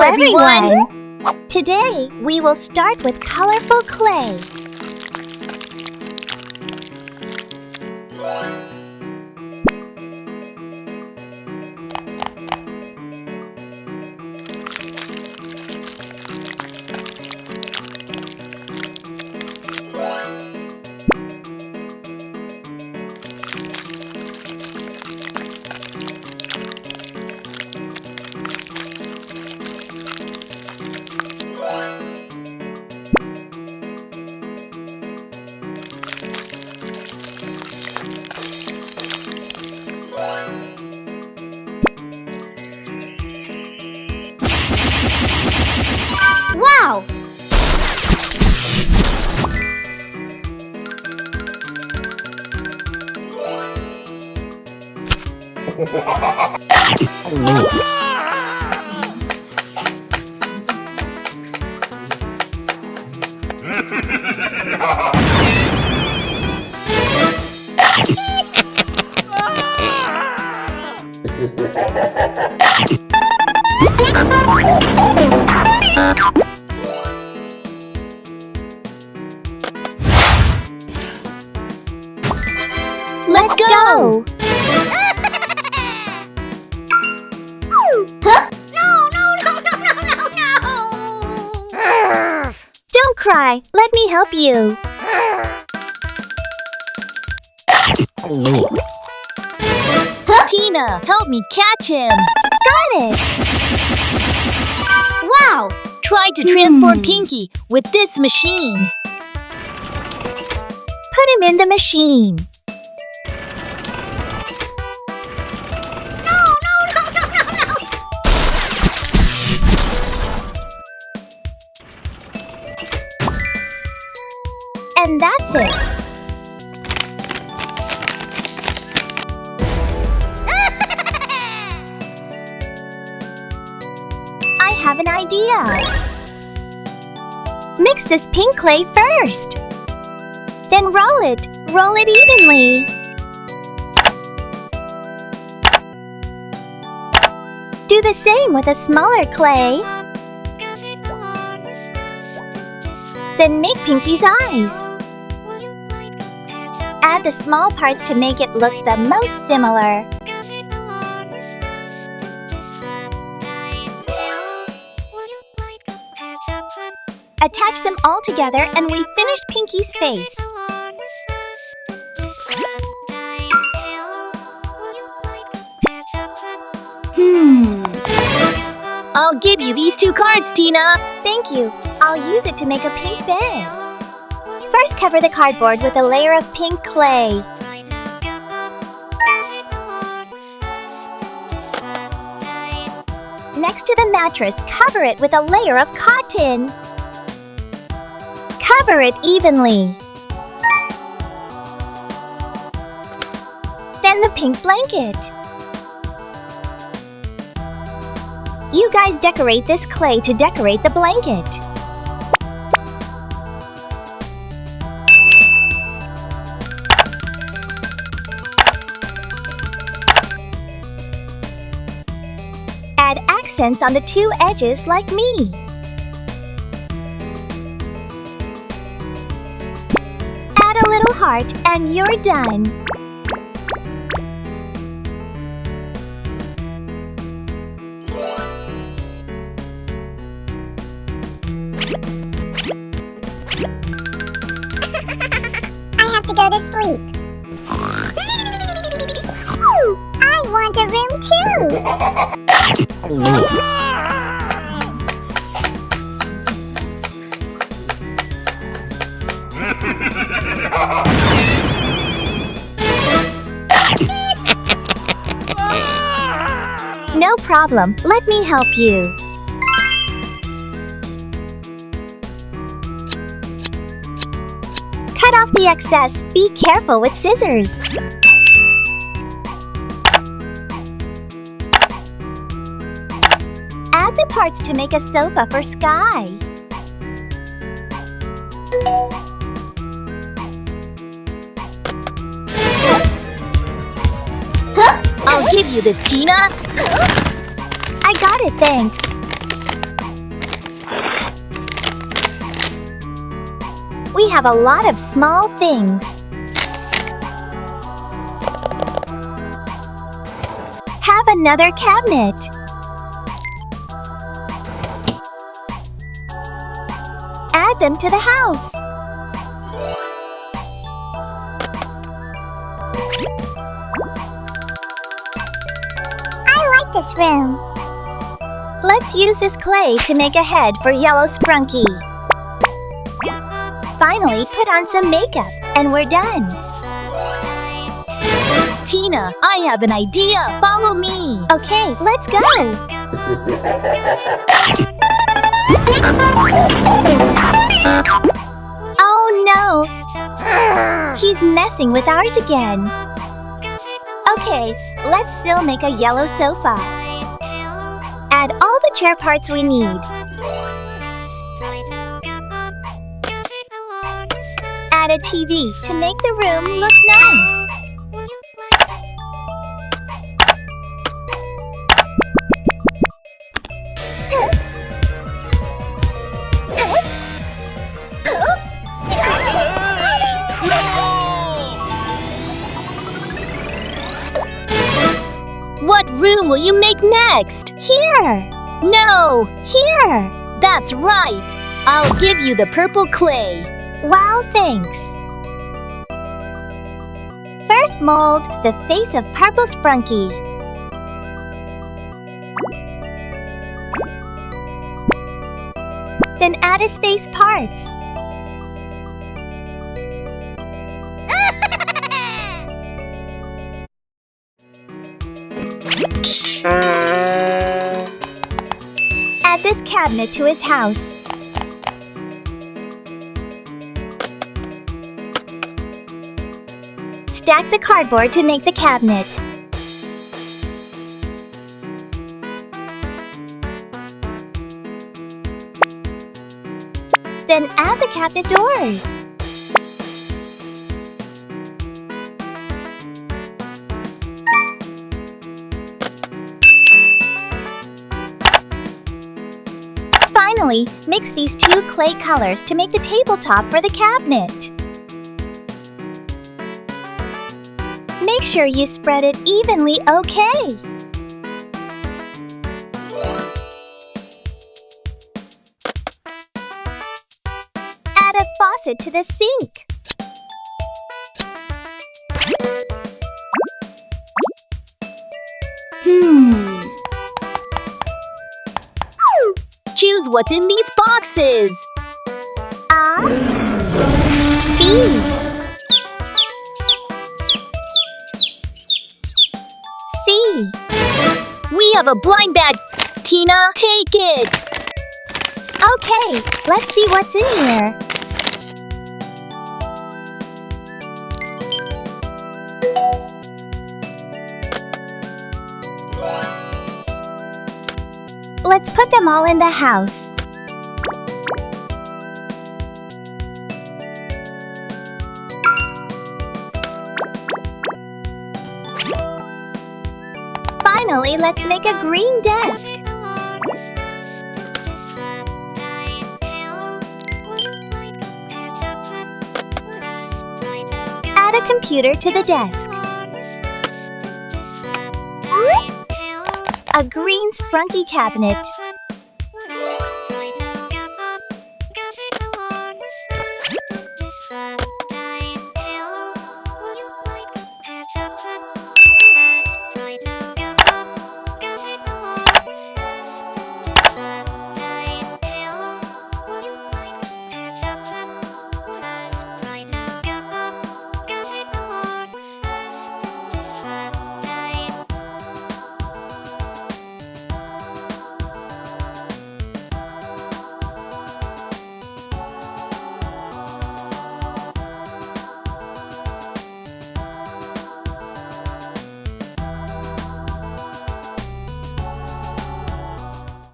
everyone! Today, we will start with colorful clay. Wow! Let's go! Huh? No! Don't cry. Let me help you. Huh? Tina, help me catch him. Got it. Wow! Try to transform Pinki with this machine. Put him in the machine. And that's it. I have an idea. Mix this pink clay first. Then roll it. Roll it evenly. Do the same with a smaller clay. Then make Pinki's eyes. Add the small parts to make it look the most similar. Attach them all together and we finished Pinki's face. I'll give you these 2 cards, Tina. Thank you. I'll use it to make a pink bed. First, cover the cardboard with a layer of pink clay. Next to the mattress, cover it with a layer of cotton. Cover it evenly. Then the pink blanket. You guys decorate this clay to decorate the blanket. Add accents on the 2 edges like me. Add a little heart and you're done. I have to go to sleep. I want a room too. No problem. Let me help you. Cut off the excess. Be careful with scissors. Add the parts to make a sofa for Sky. I'll give you this, Tina. I got it, thanks. We have a lot of small things. Have another cabinet. Add them to the house. I like this room. Let's use this clay to make a head for yellow Sprunki. Finally, put on some makeup, and we're done. Tina, I have an idea. Follow me. Okay, let's go. Oh no! He's messing with ours again. Okay, let's still make a yellow sofa. Add all the chair parts we need. Add a TV to make the room look nice. What room will you make next? Here! No! Here! That's right! I'll give you the purple clay. Wow, thanks! First mold the face of purple Sprunki. Then add his face parts. Add this cabinet to his house. Stack the cardboard to make the cabinet. Then add the cabinet doors. Finally, mix these two clay colors to make the tabletop for the cabinet. Make sure you spread it evenly, okay? Add a faucet to the sink. Choose what's in these boxes. A, B, C. We have a blind bag. Tina, take it. Okay, let's see what's in here. Let's put them all in the house. Finally, let's make a green desk. Add a computer to the desk. A green Sprunki cabinet.